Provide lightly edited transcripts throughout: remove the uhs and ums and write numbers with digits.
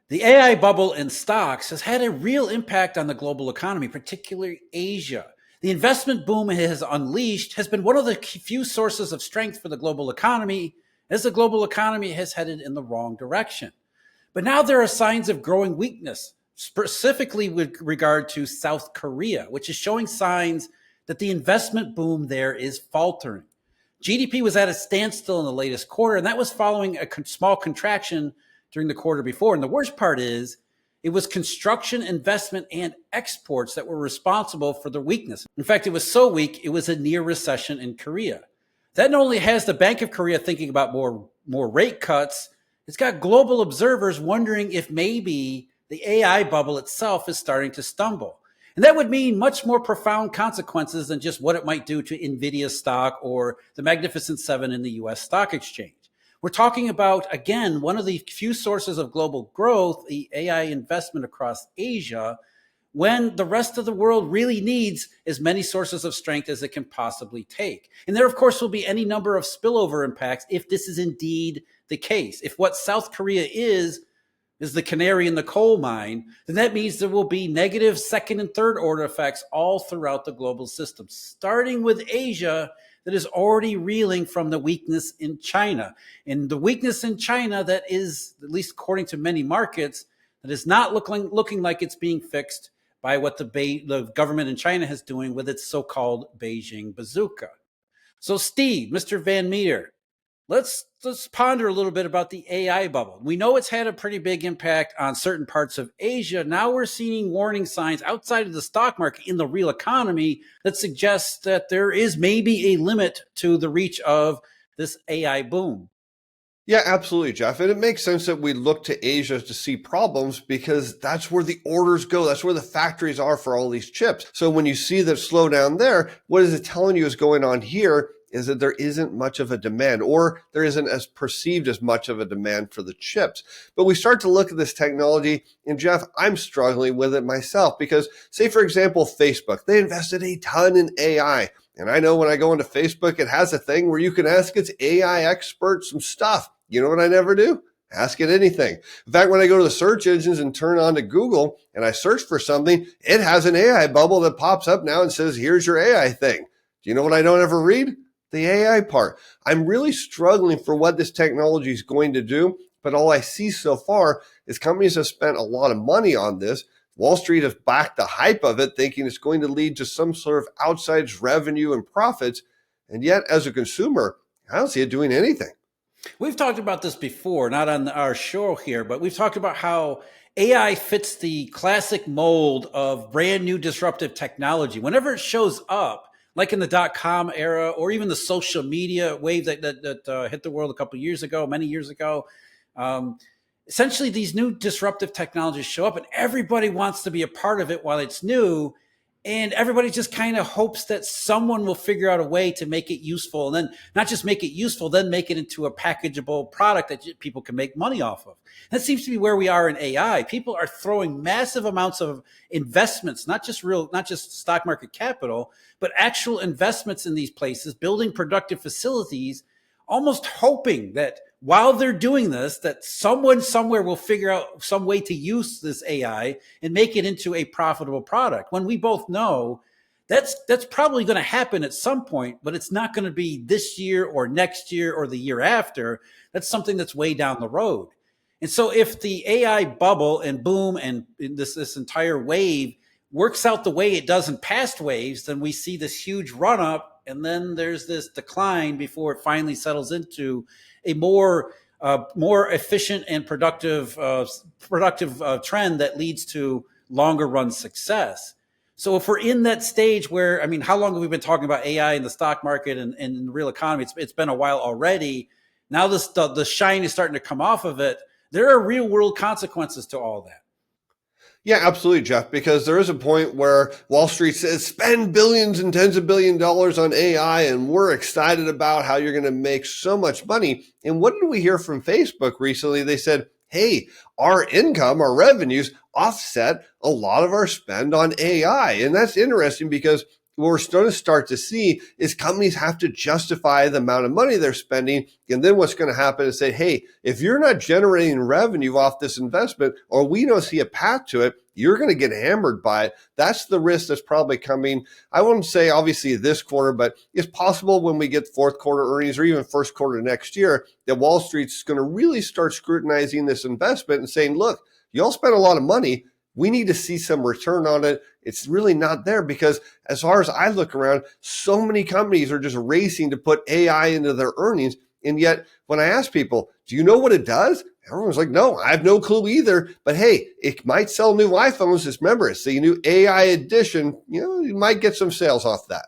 The AI bubble in stocks has had a real impact on the global economy, particularly Asia. The investment boom it has unleashed has been one of the few sources of strength for the global economy, as the global economy has headed in the wrong direction. But now there are signs of growing weakness, specifically with regard to South Korea, which is showing signs that the investment boom there is faltering. GDP was at a standstill in the latest quarter, and that was following a small contraction during the quarter before. And the worst part is, it was construction, investment, and exports that were responsible for the weakness. In fact, it was so weak, it was a near recession in Korea. That not only has the Bank of Korea thinking about more rate cuts, it's got global observers wondering if maybe the AI bubble itself is starting to stumble. And that would mean much more profound consequences than just what it might do to NVIDIA stock or the Magnificent Seven in the US stock exchange. We're talking about, again, one of the few sources of global growth, the AI investment across Asia, when the rest of the world really needs as many sources of strength as it can possibly take. And there, of course, will be any number of spillover impacts if this is indeed the case. If what South Korea is the canary in the coal mine, then that means there will be negative second and third order effects all throughout the global system, starting with Asia that is already reeling from the weakness in China. And the weakness in China that is, at least according to many markets, that is not looking like it's being fixed by what the government in China is doing with its so-called Beijing bazooka. So Steve, Mr. Van Meter, let's ponder a little bit about the AI bubble. We know it's had a pretty big impact on certain parts of Asia. Now we're seeing warning signs outside of the stock market in the real economy that suggests that there is maybe a limit to the reach of this AI boom. Yeah, absolutely, Jeff. And it makes sense that we look to Asia to see problems because that's where the orders go. That's where the factories are for all these chips. So when you see the slowdown there, what is it telling you is going on here is that there isn't much of a demand, or there isn't as perceived as much of a demand for the chips. But we start to look at this technology, and Jeff, I'm struggling with it myself because, say, for example, Facebook, they invested a ton in AI. And I know when I go into Facebook, it has a thing where you can ask its AI expert some stuff. You know what I never do? Ask it anything. In fact, when I go to the search engines and turn on to Google and I search for something, it has an AI bubble that pops up now and says, here's your AI thing. Do you know what I don't ever read? The AI part. I'm really struggling for what this technology is going to do, but all I see so far is companies have spent a lot of money on this. Wall Street has backed the hype of it, thinking it's going to lead to some sort of outsized revenue and profits. And yet, as a consumer, I don't see it doing anything. We've talked about this before, not on our show here, but we've talked about how AI fits the classic mold of brand new disruptive technology. Whenever it shows up, like in the dot-com era or even the social media wave that hit the world a couple of years ago, many years ago, essentially these new disruptive technologies show up and everybody wants to be a part of it while it's new. And everybody just kind of hopes that someone will figure out a way to make it useful, and then not just make it useful, then make it into a packageable product that people can make money off of. That seems to be where we are in AI. People are throwing massive amounts of investments, not just stock market capital, but actual investments in these places, building productive facilities, almost hoping that while they're doing this, that someone somewhere will figure out some way to use this AI and make it into a profitable product. When we both know that's probably going to happen at some point, but it's not going to be this year or next year or the year after. That's something that's way down the road. And so if the AI bubble and boom and this entire wave works out the way it does in past waves, then we see this huge run up, and then there's this decline before it finally settles into a more efficient and productive trend that leads to longer run success. So if we're in that stage where, I mean, how long have we been talking about AI in the stock market and in the real economy? It's been a while already. Now the shine is starting to come off of it. There are real world consequences to all that. Yeah, absolutely, Jeff, because there is a point where Wall Street says spend billions and tens of billions of dollars on AI, and we're excited about how you're going to make so much money. And what did we hear from Facebook recently? They said, hey, our income, our revenues offset a lot of our spend on AI. And that's interesting because what we're going to start to see is companies have to justify the amount of money they're spending. And then what's going to happen is say, hey, if you're not generating revenue off this investment, or we don't see a path to it, you're going to get hammered by it. That's the risk that's probably coming. I wouldn't say obviously this quarter, but it's possible when we get fourth quarter earnings or even first quarter next year that Wall Street's going to really start scrutinizing this investment and saying, look, you all spent a lot of money. We need to see some return on it. It's really not there because as far as I look around, so many companies are just racing to put AI into their earnings. And yet when I ask people, do you know what it does? Everyone's like, no, I have no clue either. But hey, it might sell new iPhones. Just remember, it's the new AI edition. You might get some sales off that.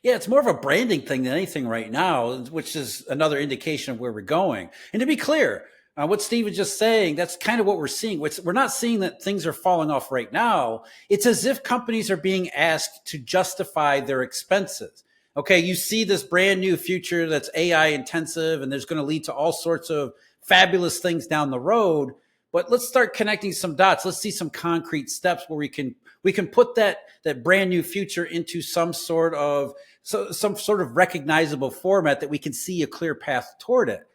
Yeah, it's more of a branding thing than anything right now, which is another indication of where we're going. And to be clear, what Steve was just saying, that's kind of what we're seeing. We're not seeing that things are falling off right now. It's as if companies are being asked to justify their expenses. Okay, you see this brand new future that's AI intensive, and there's going to lead to all sorts of fabulous things down the road. But let's start connecting some dots. Let's see some concrete steps where we can put that brand new future into some sort of recognizable format that we can see a clear path toward it.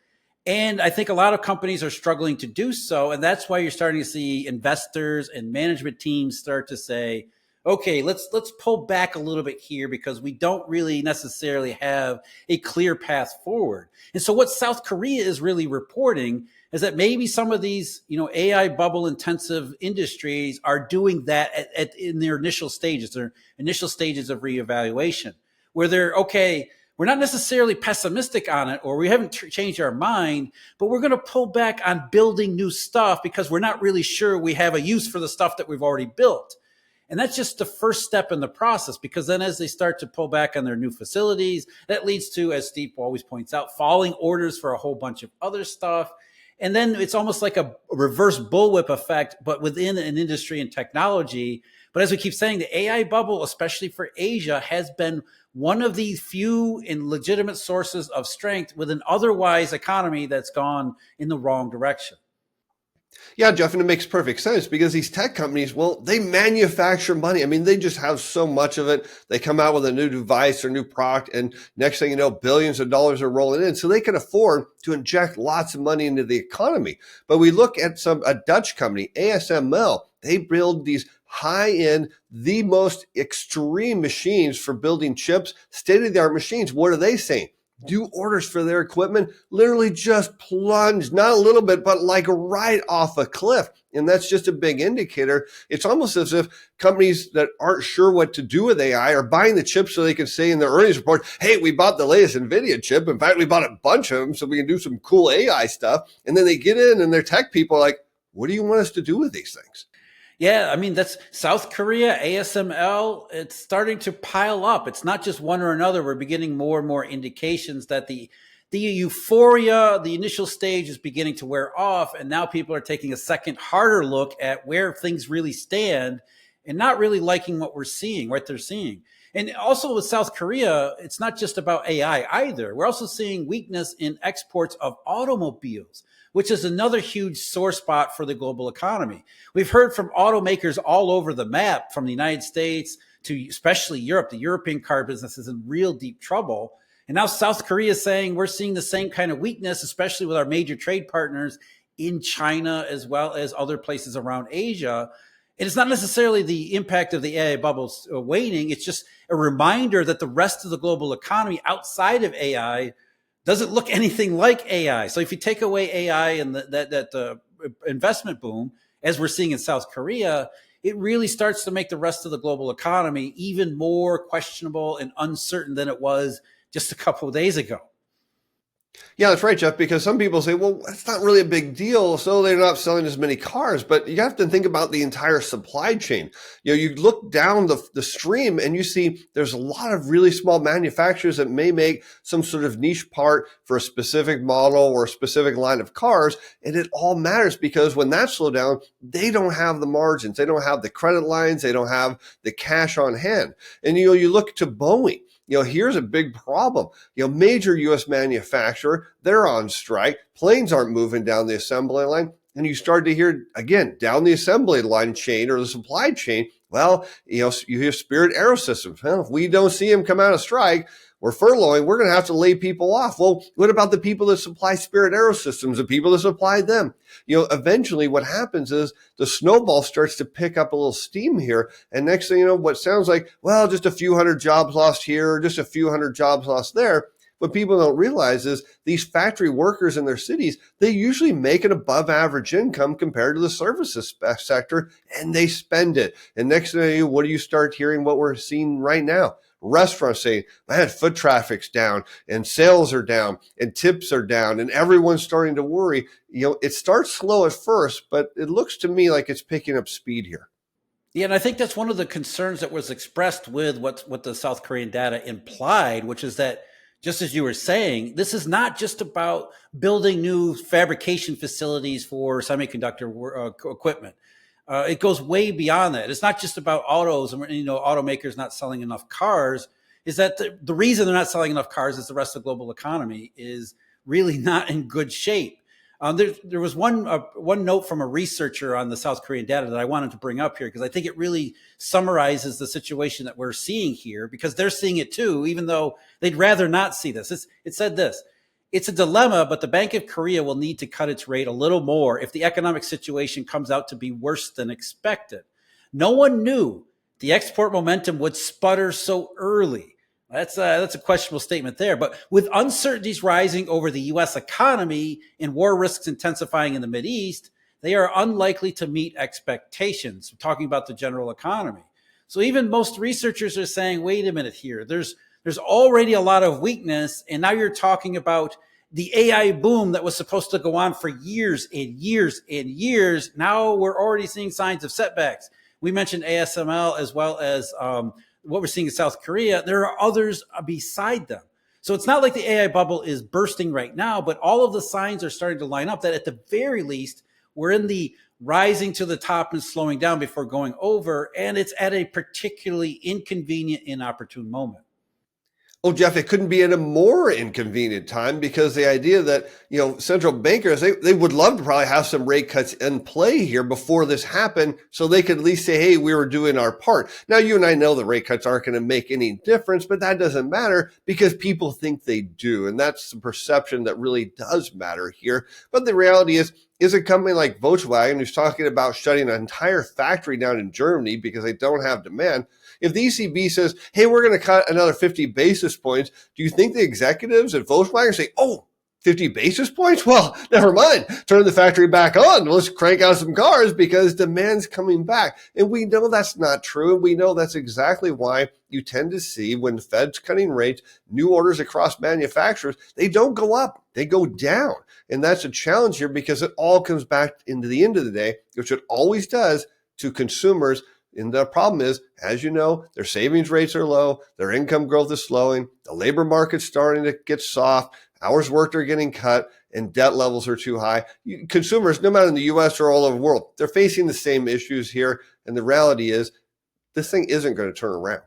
And I think a lot of companies are struggling to do so. And that's why you're starting to see investors and management teams start to say, okay, let's pull back a little bit here because we don't really necessarily have a clear path forward. And so what South Korea is really reporting is that maybe some of these, AI bubble intensive industries are doing that in their initial stages of reevaluation, where they're okay. We're not necessarily pessimistic on it, or we haven't changed our mind, but we're going to pull back on building new stuff because we're not really sure we have a use for the stuff that we've already built. And that's just the first step in the process, because then as they start to pull back on their new facilities, that leads to, as Steve always points out, falling orders for a whole bunch of other stuff. And then it's almost like a reverse bullwhip effect, but within an industry and technology. But as we keep saying, the AI bubble, especially for Asia, has been one of the few and legitimate sources of strength with an otherwise economy that's gone in the wrong direction. Yeah, Jeff, and it makes perfect sense because these tech companies, well, they manufacture money. I mean, they just have so much of it. They come out with a new device or new product, and next thing you know, billions of dollars are rolling in. So they can afford to inject lots of money into the economy. But we look at a Dutch company, ASML, they build these high-end, the most extreme machines for building chips, state-of-the-art machines. What are they saying? New orders for their equipment literally just plunged, not a little bit, but like right off a cliff. And that's just a big indicator. It's almost as if companies that aren't sure what to do with AI are buying the chips so they can say in their earnings report, hey, we bought the latest NVIDIA chip. In fact, we bought a bunch of them so we can do some cool AI stuff. And then they get in and their tech people are like, what do you want us to do with these things? Yeah, I mean, that's South Korea, ASML, it's starting to pile up. It's not just one or another. We're beginning more and more indications that the euphoria, the initial stage is beginning to wear off. And now people are taking a second, harder look at where things really stand and not really liking what they're seeing. And also with South Korea, it's not just about AI either. We're also seeing weakness in exports of automobiles, which is another huge sore spot for the global economy. We've heard from automakers all over the map, from the United States to especially Europe. The European car business is in real deep trouble. And now South Korea is saying we're seeing the same kind of weakness, especially with our major trade partners in China as well as other places around Asia. And it's not necessarily the impact of the AI bubbles waning. It's just a reminder that the rest of the global economy outside of AI doesn't look anything like AI. So if you take away AI and that investment boom, as we're seeing in South Korea, it really starts to make the rest of the global economy even more questionable and uncertain than it was just a couple of days ago. Yeah, that's right, Jeff, because some people say, well, that's not really a big deal, so they're not selling as many cars. But you have to think about the entire supply chain. You look down the stream and you see there's a lot of really small manufacturers that may make some sort of niche part for a specific model or a specific line of cars. And it all matters because when that slows down, they don't have the margins. They don't have the credit lines. They don't have the cash on hand. And, you look to Boeing. Here's a big problem. Major U.S. manufacturer, they're on strike. Planes aren't moving down the assembly line. And you start to hear, again, down the assembly line chain or the supply chain, well, you hear Spirit Aerosystems. Well, if we don't see them come out of strike, we're furloughing, we're going to have to lay people off. Well, what about the people that supply Spirit Aerosystems, the people that supply them? Eventually what happens is the snowball starts to pick up a little steam here. And next thing you know, what sounds like, well, just a few hundred jobs lost here, just a few hundred jobs lost there. What people don't realize is these factory workers in their cities, they usually make an above average income compared to the services sector, and they spend it. And next thing you know, what do you start hearing what we're seeing right now? Restaurants saying, man, foot traffic's down and sales are down and tips are down and everyone's starting to worry. It starts slow at first, but it looks to me like it's picking up speed here. Yeah, and I think that's one of the concerns that was expressed with what the South Korean data implied, which is that, just as you were saying, this is not just about building new fabrication facilities for semiconductor equipment. It goes way beyond that. It's not just about autos and automakers not selling enough cars. Is that the reason they're not selling enough cars is the rest of the global economy is really not in good shape. There was one note from a researcher on the South Korean data that I wanted to bring up here because I think it really summarizes the situation that we're seeing here, because they're seeing it too, even though they'd rather not see this. It said this: it's a dilemma, but the Bank of Korea will need to cut its rate a little more if the economic situation comes out to be worse than expected. No one knew the export momentum would sputter so early. That's a questionable statement there. But with uncertainties rising over the U.S. economy and war risks intensifying in the Mideast, they are unlikely to meet expectations. We're talking about the general economy. So even most researchers are saying, wait a minute here, there's already a lot of weakness. And now you're talking about the AI boom that was supposed to go on for years and years and years. Now we're already seeing signs of setbacks. We mentioned ASML as well as what we're seeing in South Korea. There are others beside them. So it's not like the AI bubble is bursting right now, but all of the signs are starting to line up that at the very least, we're in the rising to the top and slowing down before going over. And it's at a particularly inconvenient, inopportune moment. Oh, Jeff, it couldn't be at a more inconvenient time, because the idea that, central bankers, they would love to probably have some rate cuts in play here before this happened, so they could at least say, hey, we were doing our part. Now, you and I know the rate cuts aren't going to make any difference, but that doesn't matter because people think they do. And that's the perception that really does matter here. But the reality is a company like Volkswagen, who's talking about shutting an entire factory down in Germany because they don't have demand. If the ECB says, hey, we're going to cut another 50 basis points, do you think the executives at Volkswagen say, oh, 50 basis points? Well, never mind. Turn the factory back on. Let's crank out some cars because demand's coming back. And we know that's not true. And we know that's exactly why you tend to see, when the Fed's cutting rates, new orders across manufacturers, they don't go up, they go down. And that's a challenge here, because it all comes back into the end of the day, which it always does, to consumers. And the problem is, as you know, their savings rates are low, their income growth is slowing, the labor market's starting to get soft, hours worked are getting cut, and debt levels are too high. Consumers, no matter in the U.S. or all over the world, they're facing the same issues here. And the reality is, this thing isn't going to turn around.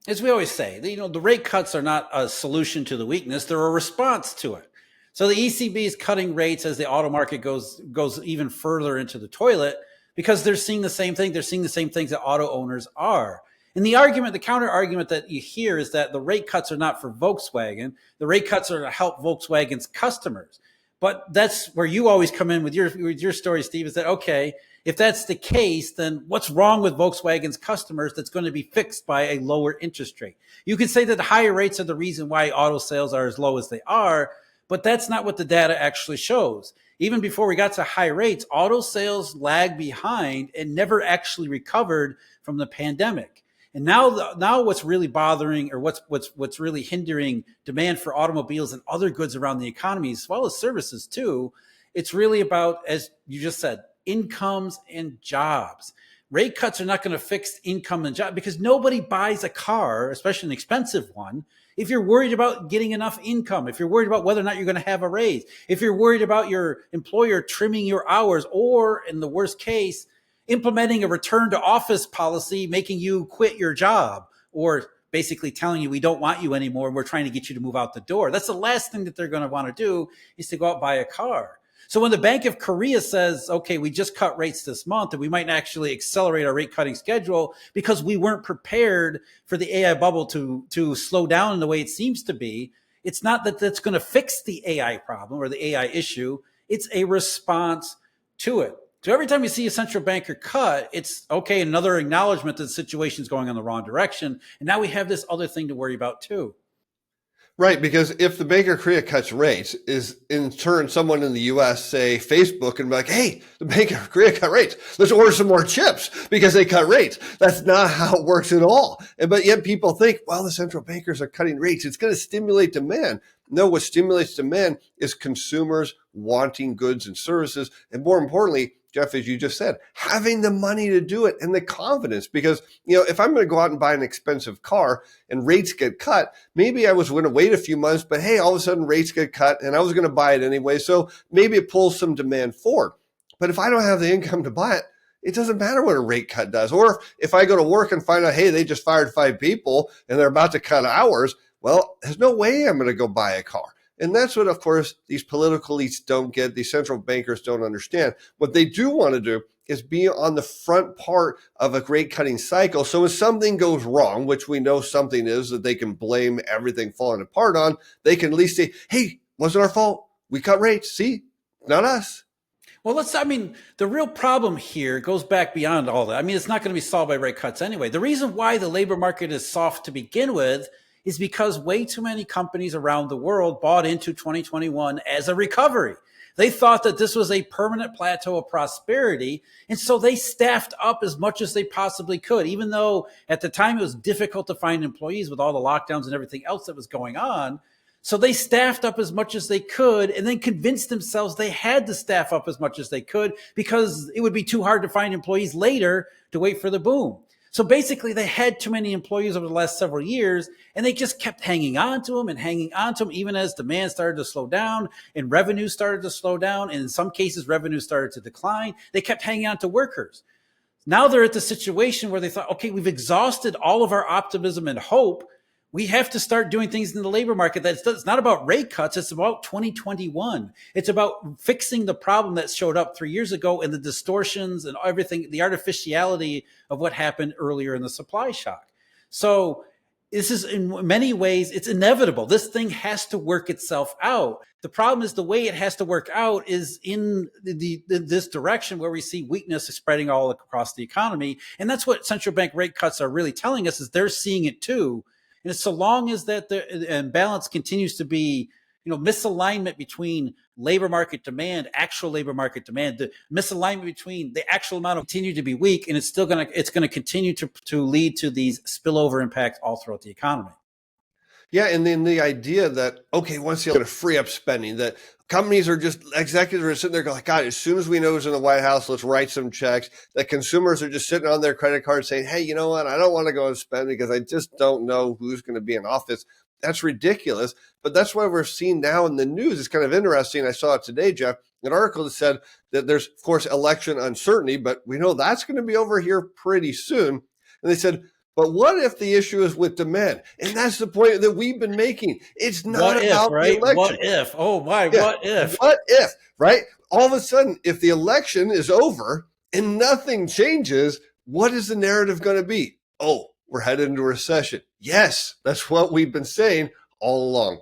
As we always say, the rate cuts are not a solution to the weakness, they're a response to it. So the ECB is cutting rates as the auto market goes even further into the toilet, because they're seeing the same thing. They're seeing the same things that auto owners are. And the counter argument that you hear is that the rate cuts are not for Volkswagen. The rate cuts are to help Volkswagen's customers. But that's where you always come in with your story, Steve, is that, okay, if that's the case, then what's wrong with Volkswagen's customers that's going to be fixed by a lower interest rate? You could say that the higher rates are the reason why auto sales are as low as they are, but that's not what the data actually shows. Even before we got to high rates, auto sales lagged behind and never actually recovered from the pandemic. And now what's really bothering, or what's really hindering demand for automobiles and other goods around the economy, as well as services too, it's really about, as you just said, incomes and jobs. Rate cuts are not going to fix income and job, because nobody buys a car, especially an expensive one, if you're worried about getting enough income, if you're worried about whether or not you're going to have a raise, if you're worried about your employer trimming your hours, or in the worst case, implementing a return to office policy, making you quit your job, or basically telling you we don't want you anymore and we're trying to get you to move out the door. That's the last thing that they're going to want to do, is to go out and buy a car. So when the Bank of Korea says, okay, we just cut rates this month and we might actually accelerate our rate cutting schedule because we weren't prepared for the AI bubble to slow down in the way it seems to be, it's not that that's going to fix the AI problem or the AI issue. It's a response to it. So every time you see a central banker cut, it's okay, another acknowledgement that the situation is going in the wrong direction. And now we have this other thing to worry about too. Right, because if the Bank of Korea cuts rates, is in turn someone in the U.S., say Facebook, and be like, hey, the Bank of Korea cut rates. Let's order some more chips because they cut rates. That's not how it works at all. But yet people think, well, the central bankers are cutting rates. It's going to stimulate demand. No, what stimulates demand is consumers wanting goods and services. And more importantly, Jeff, as you just said, having the money to do it and the confidence. Because, if I'm going to go out and buy an expensive car and rates get cut, maybe I was going to wait a few months, but hey, all of a sudden rates get cut and I was going to buy it anyway. So maybe it pulls some demand forward. But if I don't have the income to buy it, it doesn't matter what a rate cut does. Or if I go to work and find out, hey, they just fired 5 people and they're about to cut hours, well, there's no way I'm going to go buy a car. And that's what, of course, these political elites don't get. These central bankers don't understand. What they do want to do is be on the front part of a rate cutting cycle. So if something goes wrong, which we know something is that they can blame everything falling apart on, they can at least say, hey, wasn't our fault. We cut rates. See, not us. Well, the real problem here goes back beyond all that. It's not going to be solved by rate cuts anyway. The reason why the labor market is soft to begin with is because way too many companies around the world bought into 2021 as a recovery. They thought that this was a permanent plateau of prosperity. And so they staffed up as much as they possibly could, even though at the time it was difficult to find employees with all the lockdowns and everything else that was going on. So they staffed up as much as they could and then convinced themselves they had to staff up as much as they could because it would be too hard to find employees later to wait for the boom. So basically, they had too many employees over the last several years, and they just kept hanging on to them, even as demand started to slow down and revenue started to slow down. And in some cases, revenue started to decline. They kept hanging on to workers. Now they're at the situation where they thought, okay, we've exhausted all of our optimism and hope. We have to start doing things in the labor market. It's not about rate cuts. It's about 2021. It's about fixing the problem that showed up 3 years ago and the distortions and everything, the artificiality of what happened earlier in the supply shock. So this is, in many ways, it's inevitable. This thing has to work itself out. The problem is the way it has to work out is in this direction where we see weakness spreading all across the economy. And that's what central bank rate cuts are really telling us, is they're seeing it too. And so long as that the imbalance continues to be, misalignment between labor market demand, actual labor market demand, the misalignment between the actual amount of continue to be weak, and it's going to continue to lead to these spillover impacts all throughout the economy. Yeah, and then the idea that, okay, once you're going to free up spending, that companies are just, executives are sitting there going, God, as soon as we know who's in the White House, let's write some checks. That consumers are just sitting on their credit card saying, hey, you know what? I don't want to go and spend because I just don't know who's going to be in office. That's ridiculous. But that's what we're seeing now in the news. It's kind of interesting. I saw it today, Jeff, an article that said that there's, of course, election uncertainty, but we know that's going to be over here pretty soon. And they said, but what if the issue is with demand? And that's the point that we've been making. It's not about the election. What if? Oh my, yeah. What if? What if, right? All of a sudden, if the election is over and nothing changes, what is the narrative going to be? Oh, we're headed into a recession. Yes, that's what we've been saying all along.